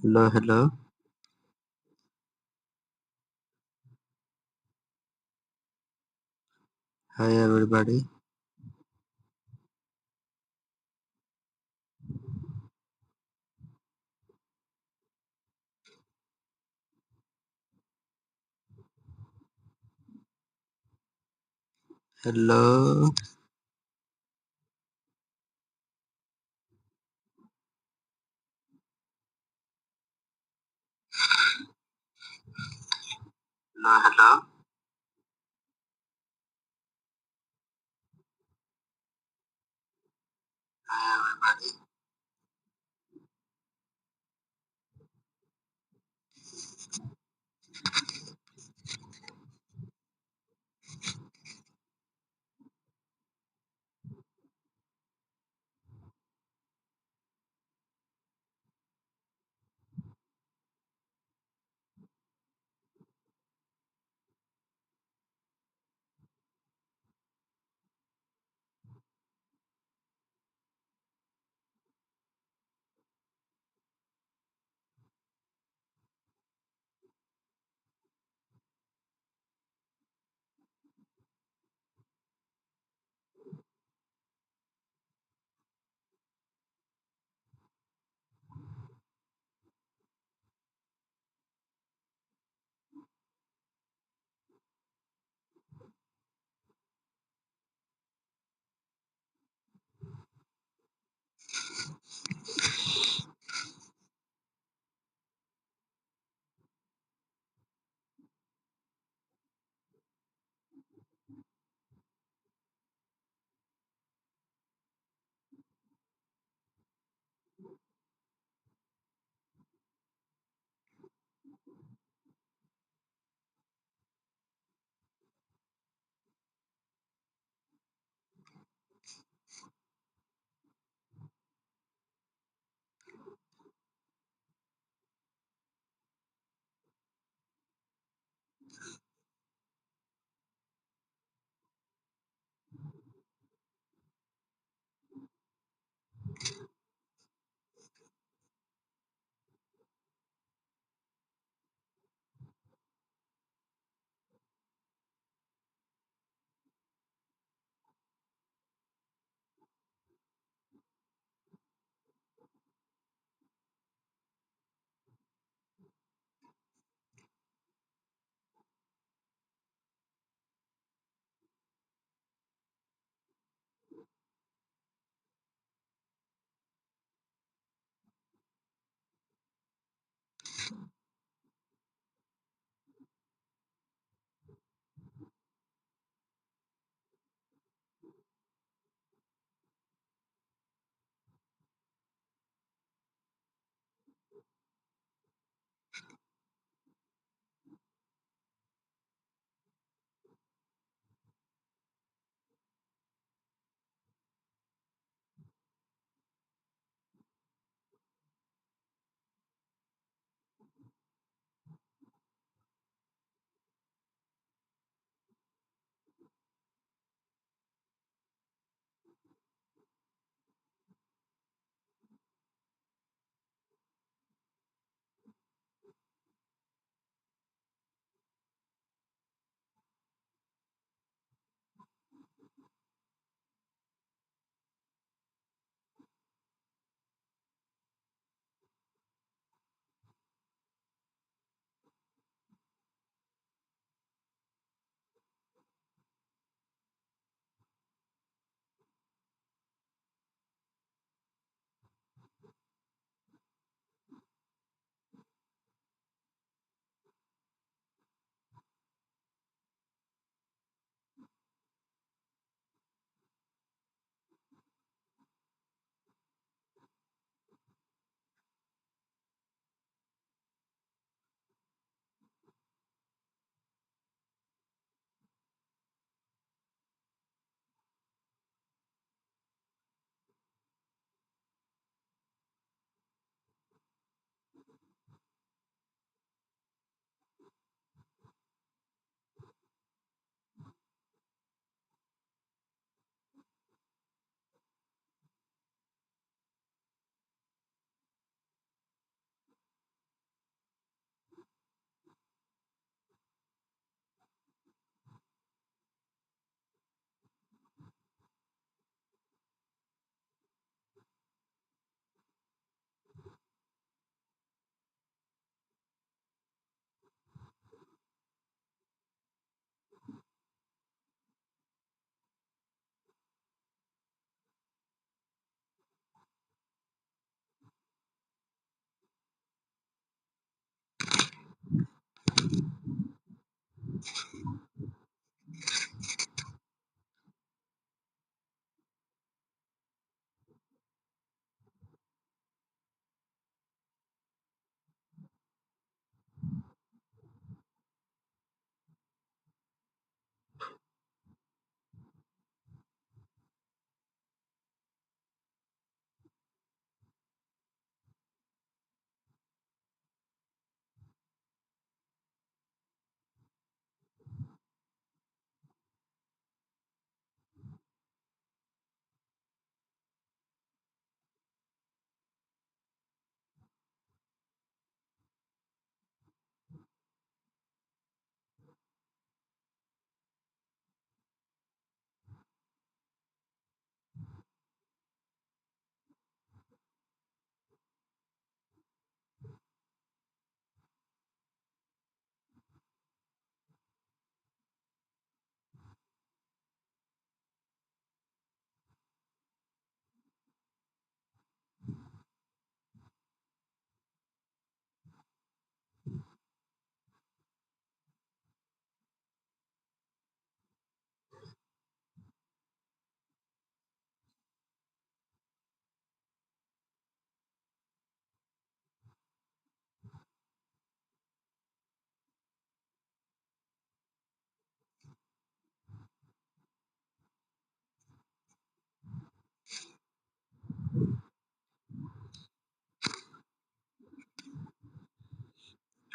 Hello, hello. Hi, everybody. Hello. Hello, hello. Hi, everybody.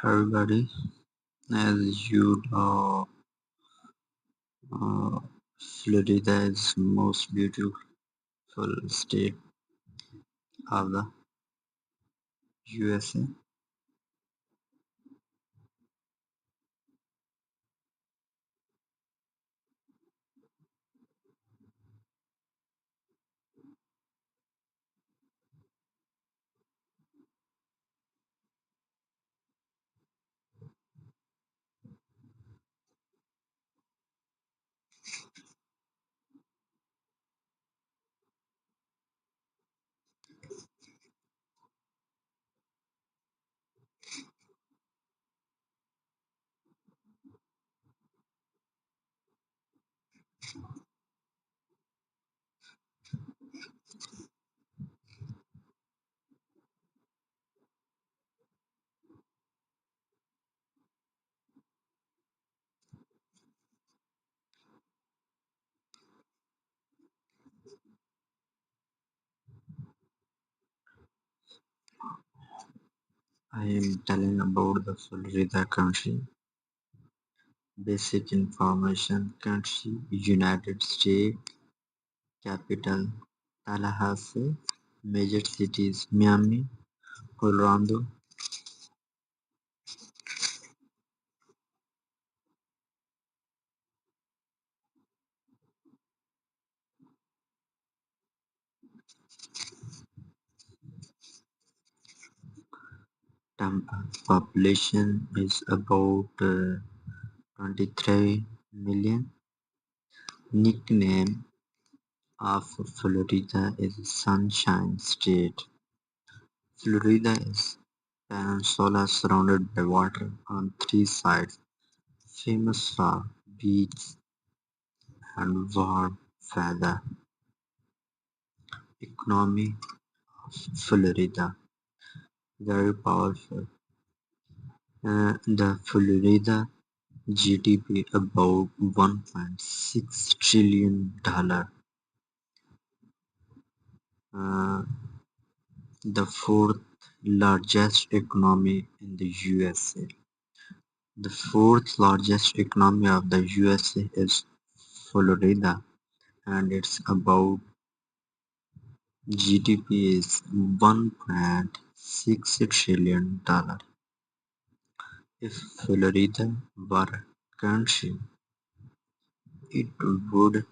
Everybody, as you know, uh, Florida is most beautiful state of the USA. I am telling about the Florida country. Basic information country United States capital Tallahassee major cities Miami, Colorado, Tampa. Population is about 23 million. Nickname of Florida is Sunshine State. Florida is peninsula surrounded by water on three sides, famous for beaches and warm weather. Economy of Florida very powerful. The Florida GDP about $1.6 trillion, uh, the fourth largest economy in the USA. The fourth largest economy of the USA is Florida, and it's about GDP is $1.6 trillion. If Florida were a country, it would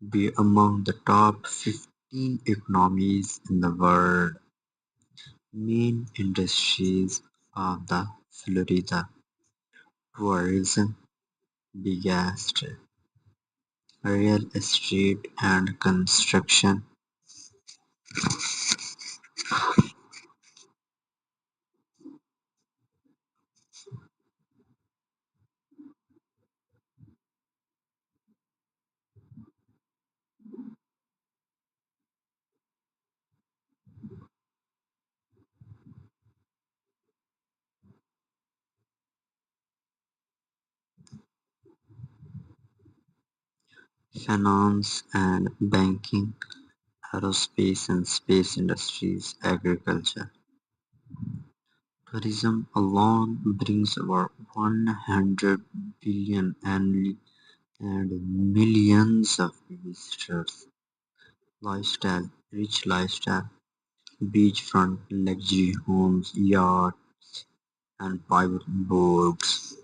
be among the top 15 economies in the world. Main industries of the Florida: tourism, biggest, real estate and construction, finance and banking, aerospace and space industries, agriculture. Tourism alone brings over 100 billion annually and millions of visitors. Lifestyle, rich lifestyle, beachfront, luxury homes, yachts, and private boats.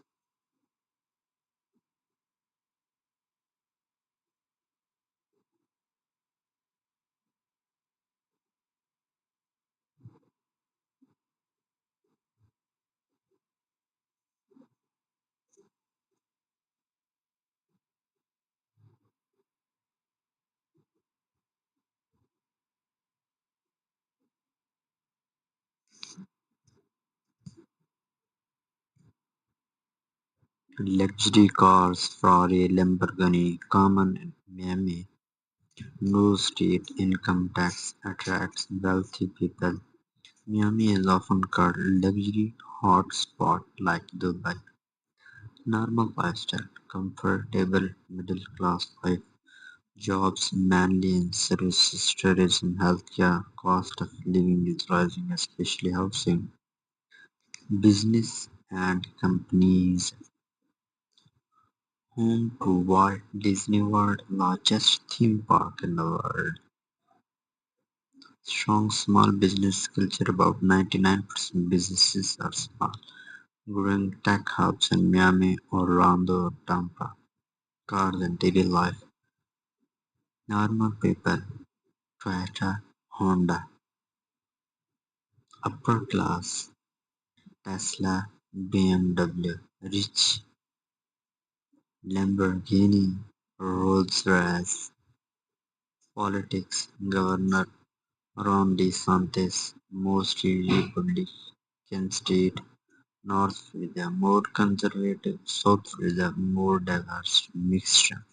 Luxury cars, Ferrari, Lamborghini, common in Miami. No state income tax attracts wealthy people. Miami is often called luxury hotspot like Dubai. Normal lifestyle, comfortable middle class life, jobs mainly in services, tourism, healthcare, cost of living is rising, especially housing. business and companies home to Walt Disney World, largest theme park in the world. Strong small business culture. About 99% businesses are small, growing tech hubs in Miami, Orlando, Tampa. Cars and daily life. Normal people. Toyota, Honda. Upper class. Tesla, BMW. Rich. Lamborghini, Rolls-Royce. Politics. Governor Ron DeSantis, mostly Republican state. North with a more conservative, South with a more diverse mixture.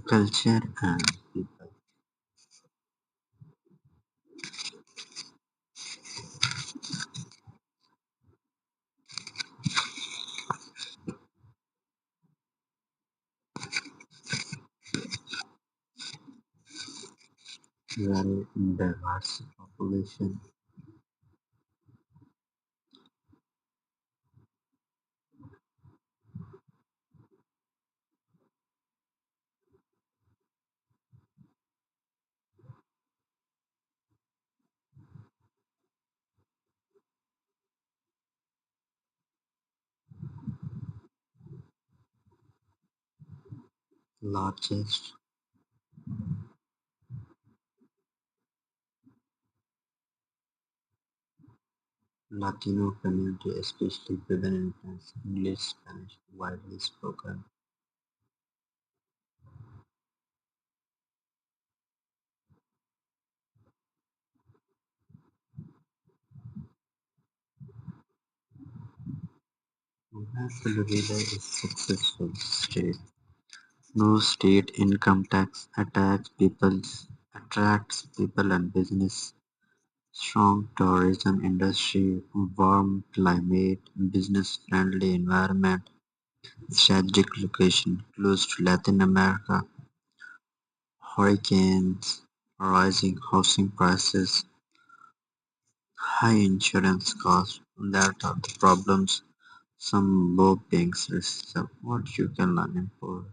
Culture and people. Very diverse population. Largest Latino community, especially women and trans English Spanish widely spoken. Florida is successful state. No state income tax attracts people and business. Strong tourism industry, warm climate, business-friendly environment, strategic location close to Latin America, hurricanes, rising housing prices, high insurance costs. That are the problems some low paying services have. What you can learn in for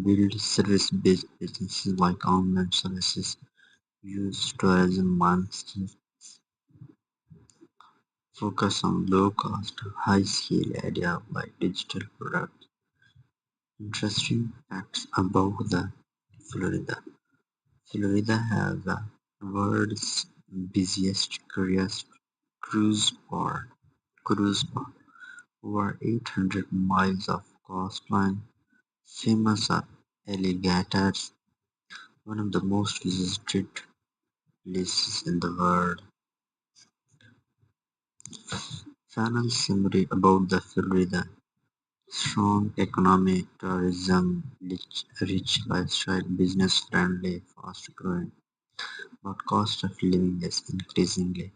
build service-based businesses like online services, use tourism mindset, focus on low cost, high scale area like digital products. Interesting facts about the Florida. Florida has the world's busiest cruise port, cruise port, over 800 miles of coastline, famous are alligators, one of the most visited places in the world. Final summary about the Florida. Strong economy, tourism, rich lifestyle, business friendly, fast growing, but cost of living is increasingly.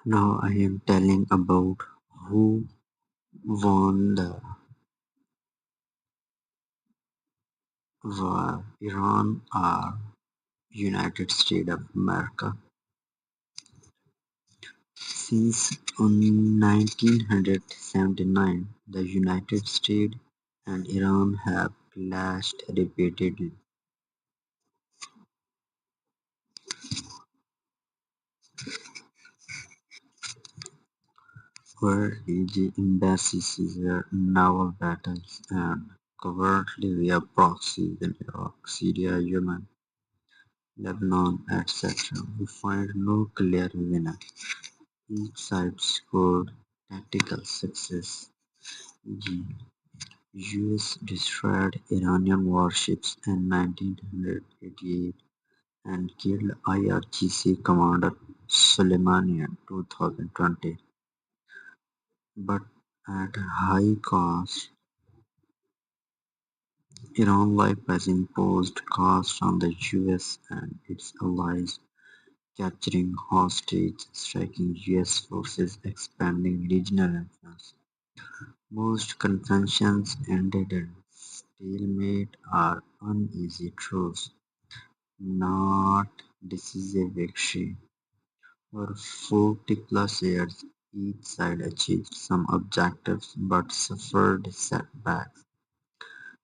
Now I am telling about who won the war, Iran or United States of America. Since 1979, the United States and Iran have clashed repeatedly. Where each embassies were naval battles and covertly via proxies in Iraq, Syria, Yemen, Lebanon, etc. We find no clear winner. Each side scored tactical success, e.g. US destroyed Iranian warships in 1988 and killed IRGC commander Soleimani in 2020, but at a high cost. Iran likewise imposed costs on the US and its allies, capturing hostages, striking US forces, expanding regional influence. Most conventions ended in stalemate or uneasy truce, not decisive victory. For 40+ years, each side achieved some objectives but suffered setbacks.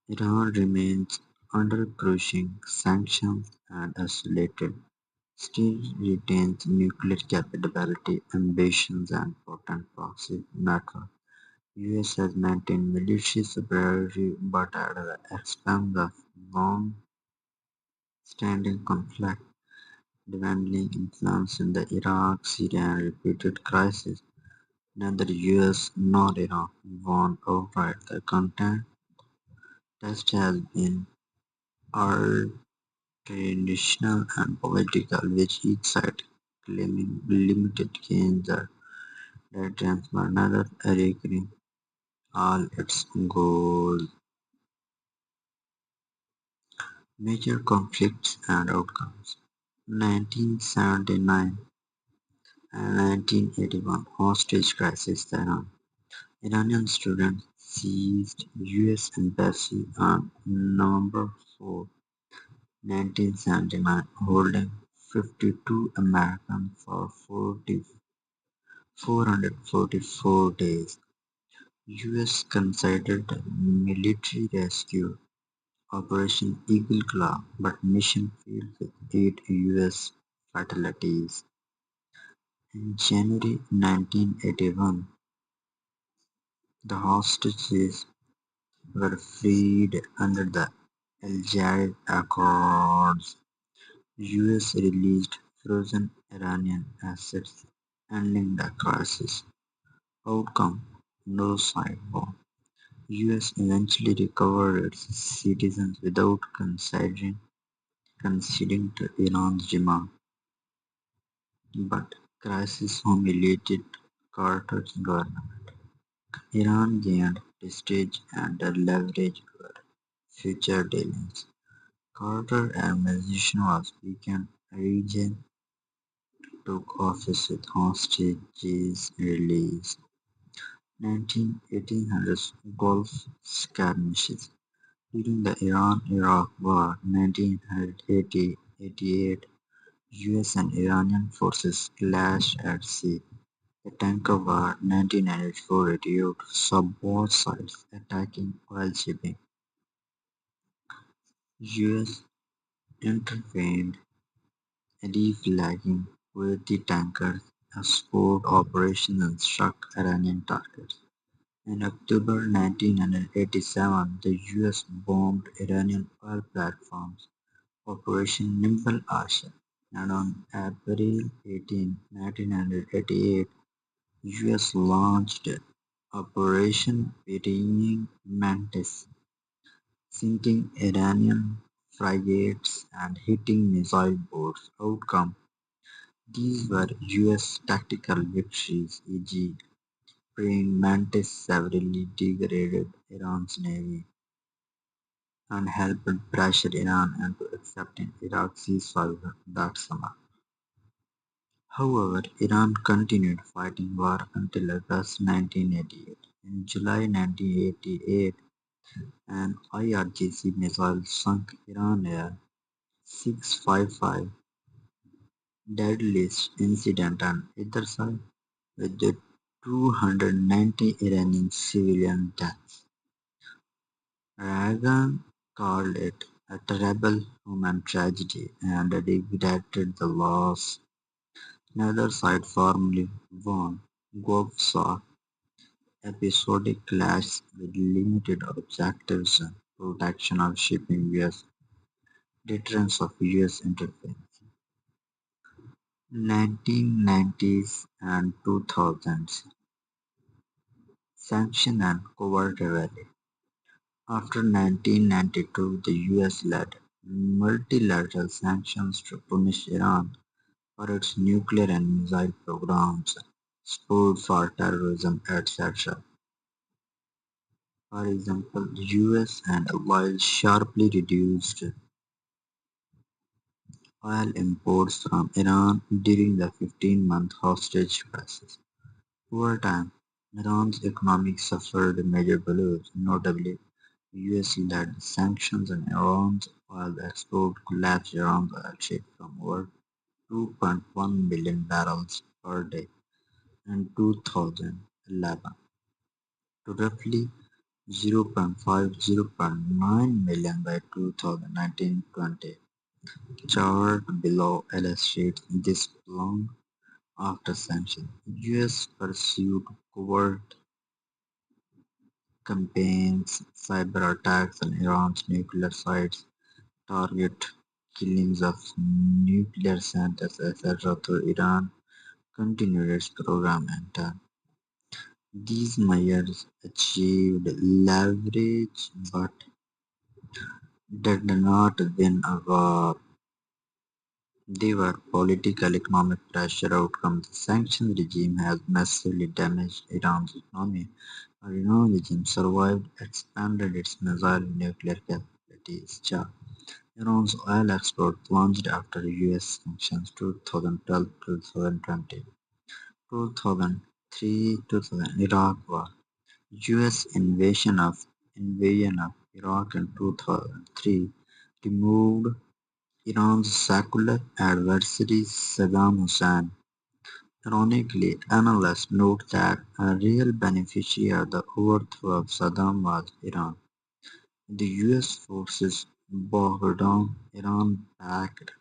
Iran remains under crushing sanctions and isolated, still retains nuclear capability, ambitions and potent proxy network. US has maintained military superiority but at the expense of long-standing conflict, dwindling influence in the Iraq, Syria and repeated crises. Neither US nor Iran won outright. The contest has been traditional and political, with each side claiming limited gains or deterrence but neither achieving all its goals. Major conflicts and outcomes: 1979 and 1981 hostage crisis Tehran. Iranian students seized US embassy on November 4, 1979, holding 52 Americans for 444 days. US considered military rescue Operation Eagle Claw, but mission failed with 8 US fatalities. In January 1981, the hostages were freed under the Algiers Accords. US released frozen Iranian assets, ending the crisis. Outcome: no side won. US eventually recovered its citizens without conceding to Iran's demand, but crisis humiliated Carter's government. Iran gained prestige and leverage for future dealings. Carter's administration was weakened. Reagan took office with hostages released. 1800s Gulf skirmishes. During the Iran–Iraq War (1988), US and Iranian forces clashed at sea. The Tanker War (1994–88) saw both sides attacking oil shipping. US intervened, reflagging Kuwaiti tankers, escort operations and struck Iranian targets. In October 1987, the US bombed Iranian oil platforms, Operation Nimble Asha. and on April 18, 1988, US launched Operation Praying Mantis, sinking Iranian frigates and hitting missile boats. Outcome: these were US tactical victories, e.g., Praying Mantis severely degraded Iran's navy and helped pressure Iran into accepting Iraq's ceasefire that summer. However, Iran continued fighting war until August 1988. In July 1988, an IRGC missile sunk Iran Air 655, deadliest incident on either side, with the 290 Iranian civilian deaths. Reagan called it a terrible human tragedy and regretted the loss. Neither side formally won. Gulf saw episodic clashes with limited objectives: protection of shipping, US deterrence of US interference. 1990s and 2000s: sanction and covert rally. After 1992, the US led multilateral sanctions to punish Iran for its nuclear and missile programs, support for terrorism, etc. For example, the US and allies sharply reduced oil imports from Iran during the 15-month hostage crisis. Over time, Iran's economy suffered major blows, notably US-led sanctions on Iran's oil export collapsed Iran's oil trade from over 2.1 million barrels per day in 2011 to roughly 0.5-0.9 million by 2019-20. Chart below illustrates this long after sanctions. US pursued covert campaigns, cyber attacks on Iran's nuclear sites, target killings of nuclear scientists, etc. through Iran continued its program in turn. These measures achieved leverage but did not win a war. They were political economic pressure outcomes. The sanctions regime has massively damaged Iran's economy. While Iran regime survived, expanded its missile and nuclear capabilities. Iran's oil export plunged after US sanctions 2012-2020, 2003-2000 Iraq War, US invasion of Iraq in 2003 removed Iran's secular adversary Saddam Hussein. Ironically, analysts note that a real beneficiary of the overthrow of Saddam was Iran. The US forces bogged down Iran-backed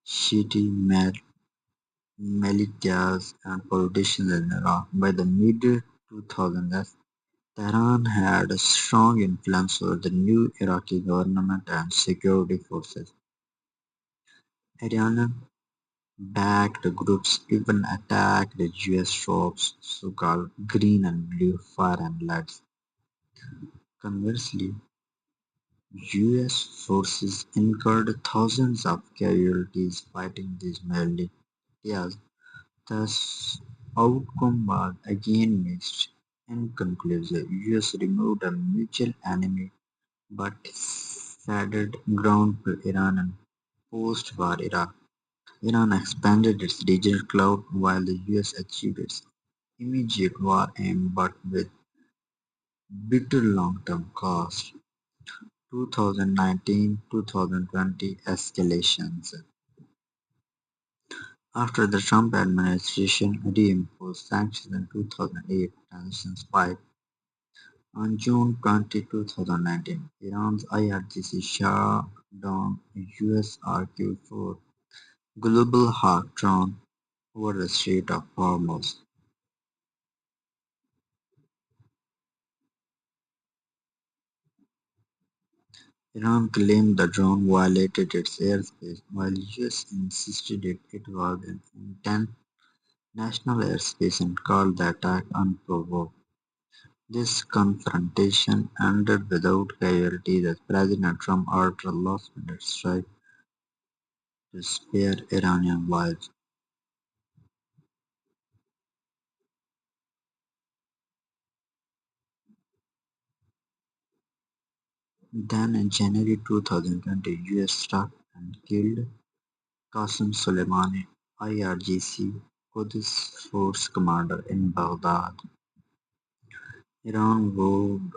Shiite militias and politicians in Iraq. By the mid-2000s, Tehran had a strong influence over the new Iraqi government and security forces. Iranian-backed groups even attacked US troops, so-called "green and blue fire emblem". Conversely, US forces incurred thousands of casualties fighting these militias. Thus, outcome was again mixed. Inconclusive, US removed a mutual enemy but ceded ground to Iran in post-war Iraq. Iran expanded its regional clout while the US achieved its immediate war aim but with bitter long-term cost. 2019-2020 escalations. After the Trump administration reimposed sanctions in 2008, tensions spiked. On June 20, 2019, Iran's IRGC shot down a US RQ-4 Global Hawk drone over the Strait of Hormuz. Iran claimed the drone violated its airspace, while US insisted it was in international airspace and called the attack unprovoked. This confrontation ended without casualties as President Trump ordered a last-minute strike to spare Iranian lives. Then in January 2020, US struck and killed Qasem Soleimani, IRGC Quds Force commander in Baghdad. Iran vowed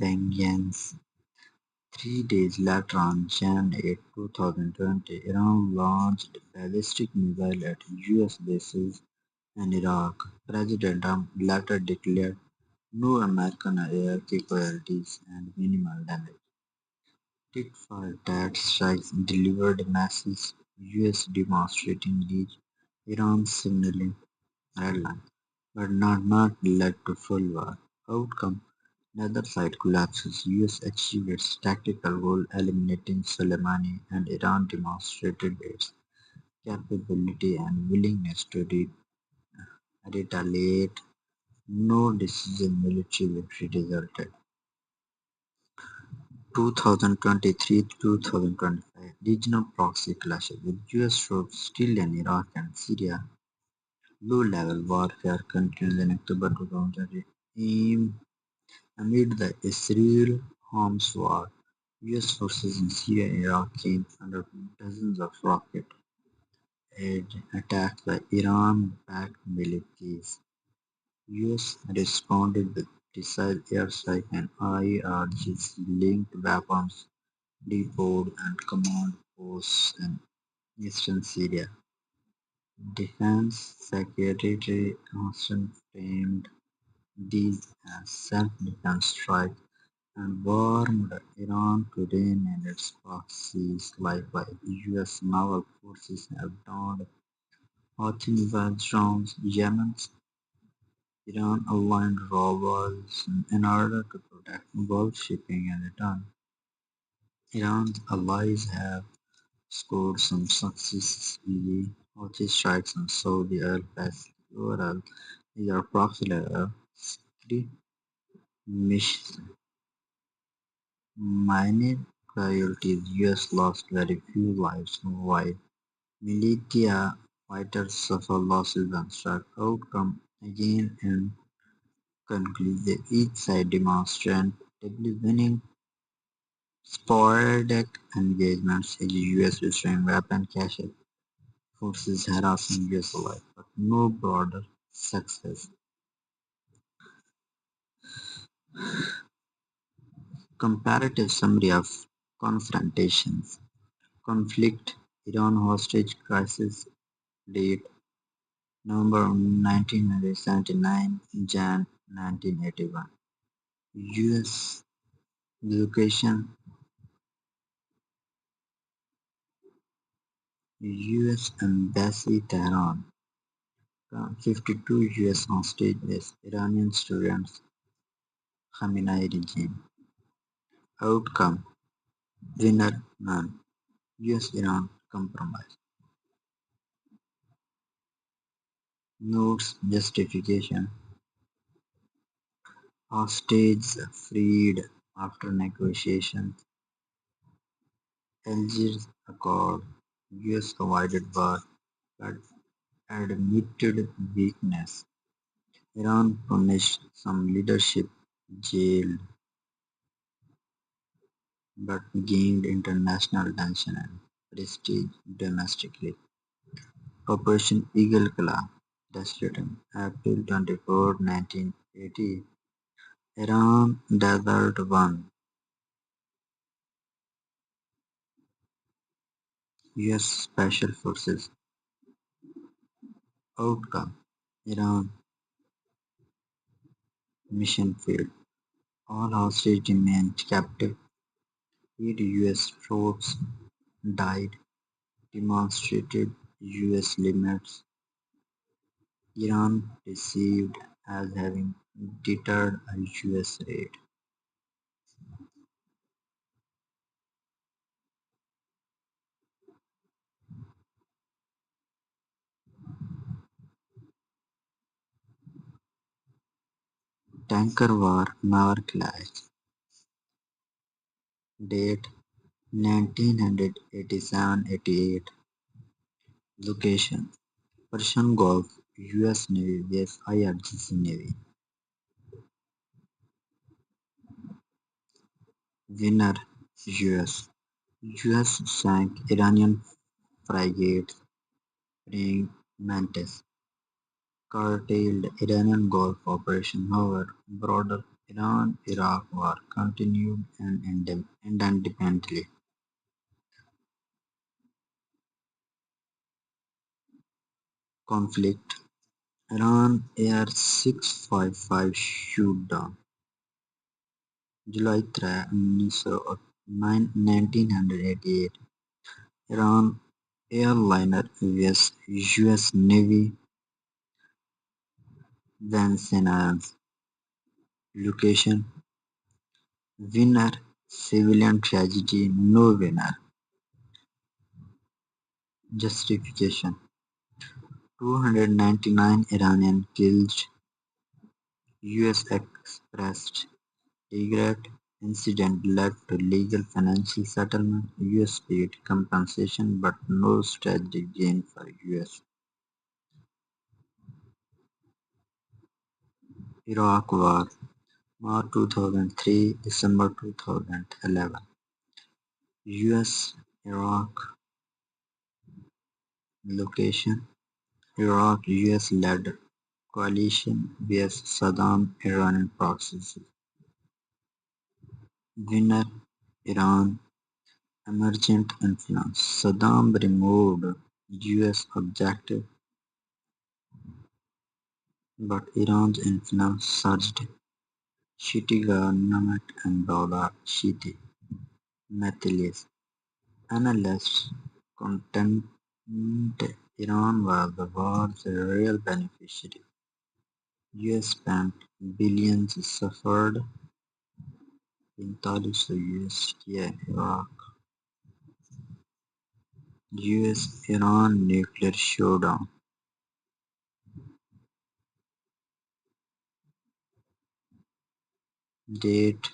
vengeance. 3 days later, on Jan 8, 2020, Iran launched ballistic missiles at US bases in Iraq. President Trump later declared no American air casualties and minimal damage. Tit-for-tat strikes delivered masses, US demonstrating reached Iran's signaling red line, but not led to full war. Outcome: neither side collapses. US achieved its tactical goal, eliminating Soleimani, and Iran demonstrated its capability and willingness to retaliate. No decisive military victory resulted. 2023-2025 regional proxy clashes with US troops still in Iraq and Syria. Low-level warfare continues in October 2020. Amid the Israel-Hamas war, US forces in Syria and Iraq came under dozens of rocket attacks by Iran-backed militias. US responded with precise airstrikes and IRGC-linked weapons depots and command posts in eastern Syria. Defense Secretary Austin framed these as self-defense strikes and warned Iran to rein in its proxies. Likewise, US naval forces have downed Houthi drones. Yemen's Iran-aligned robbers in order to protect Gulf shipping in return. Iran's allies have scored some successes with the Houthi strikes on Saudi oil facilities. Overall, these are approximately missions. Minor casualties: US lost very few lives, while militia fighters suffer losses and struck. Outcome: again inconclusive. Each side demonstrably winning sporadic engagements, US destroying weapon caches, forces harassing US allies, but no broader success. Comparative summary of confrontations: conflict: Iran hostage crisis date: November 1979, Jan 1981. US location: US Embassy, Tehran. 52 US hostages, Iranian students, Khamenei regime. Outcome: winner none. US-Iran compromise. Notes justification: hostages freed after negotiations. Algiers Accord. US avoided war but admitted weakness. Iran punished some leadership, jailed, but gained international attention and prestige domestically. Operation Eagle Claw, Destined April 24, 1980. Iran Desert One. US Special Forces. Outcome: Iran mission failed. All hostages remained captive. 8 US troops died. Demonstrated US limits. Iran perceived as having deterred a US raid. Tanker war never clashed. Date 1987-88. Location Persian Gulf, US Navy vs IRGC Navy. Winner US. US sank Iranian frigate Praying Mantis, curtailed Iranian Gulf operation. However, broader Iran-Iraq war continued and independently. Conflict Iran Air 655 shoot-down July 3, 1988. Iran airliner vs US Navy Vansenans. Location Winner Civilian tragedy No winner. Justification 299 Iranian killed. US expressed regret. Incident led to legal financial settlement. US paid compensation but no strategic gain for US. Iraq War March 2003 December 2011. US Iraq location Iraq US led coalition vs Saddam Iranian proxies. Winner Iran Emergent influence: Saddam removed US objective, but Iran's influence surged. Shiite government empowered Shiite Methylis. Analysts contend Iran was the war's real beneficiary. US spent billions suffered $45 US Iraq. US-Iran nuclear showdown. Date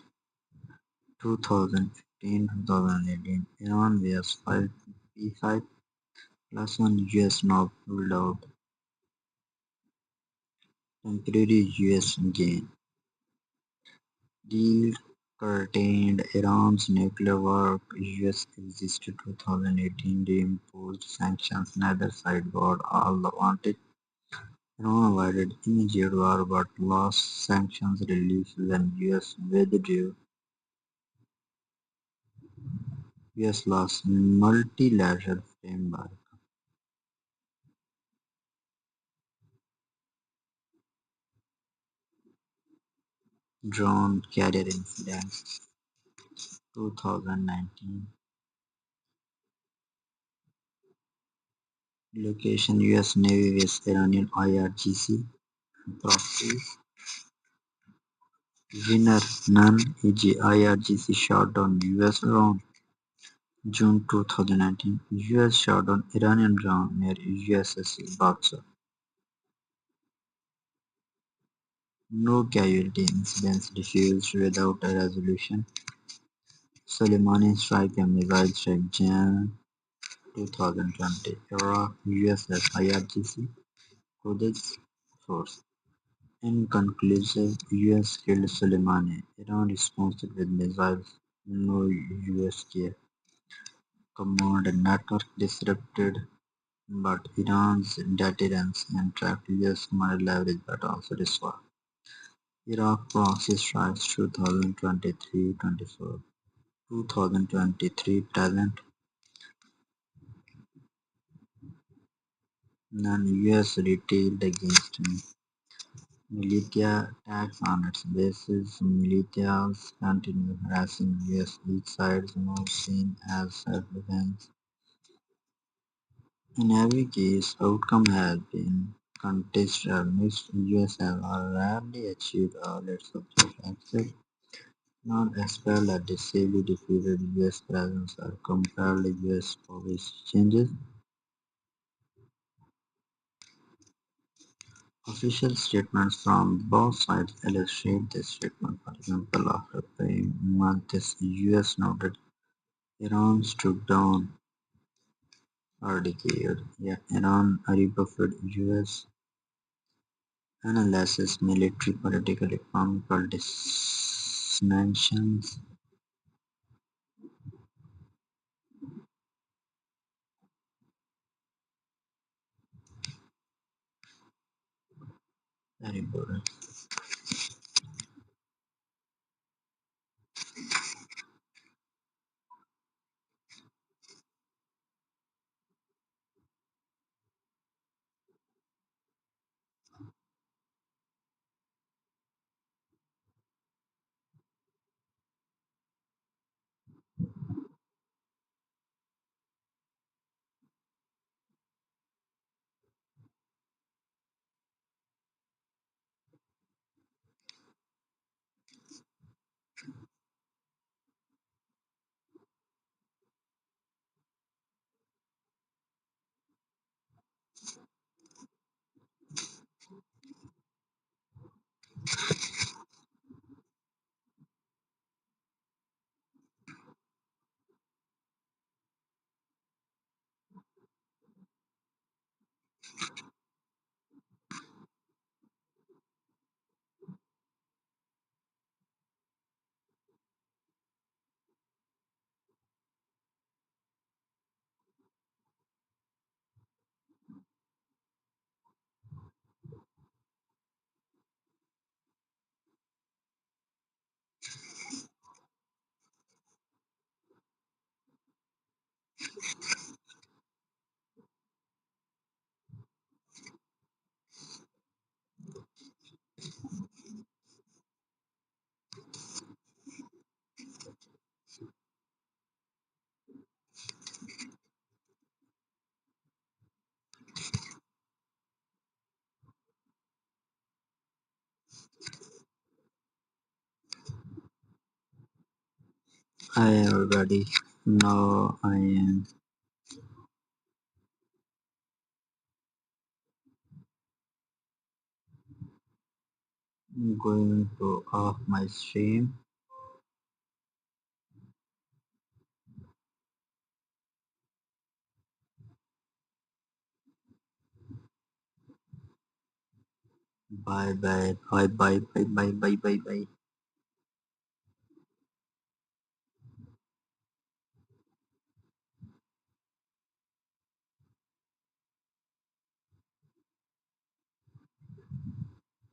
2015-2018. Iran vs 5 P5 plus 1 US knob ruled out. Temporary US gain. Deal curtailed Iran's nuclear work. US resisted 2018 reimposed sanctions. Neither side got all they wanted. Iran avoided immediate war but lost sanctions relief when US withdrew. US lost multilateral framework. Drone carrier incident 2019. Location US Navy vs Iranian IRGC proxies. Winner none e.g. IRGC shot down US drone. June 2019. US shot down Iranian drone near USS Boxer. No casualty incidents diffused without a resolution. Soleimani strike a missile strike Jan 2020. Iraq USS IRGC Quds Force. Inconclusive, US killed Soleimani. Iran responded with missiles. No US care. Command network disrupted, but Iran's deterrence and tracked US command leverage but also destroyed. Iraq proxy strikes 2023-24. 2023 present. Non-US retailed against militia attacks on its bases. Militias continue harassing US. Each side is now seen as self-defense. In every case, outcome has been contested or mixed. US has rarely achieved all its objectives, not expelled or decisively defeated US presence or compelled US policy changes. Official statements from both sides illustrate this statement. For example, after paying months, US noted Iran stood down or declared, yet Iran rebuffed US analysis, military, political, economical sanctions. Very important. Hi everybody. Now I am going to off my stream. Bye bye bye bye bye bye bye bye bye.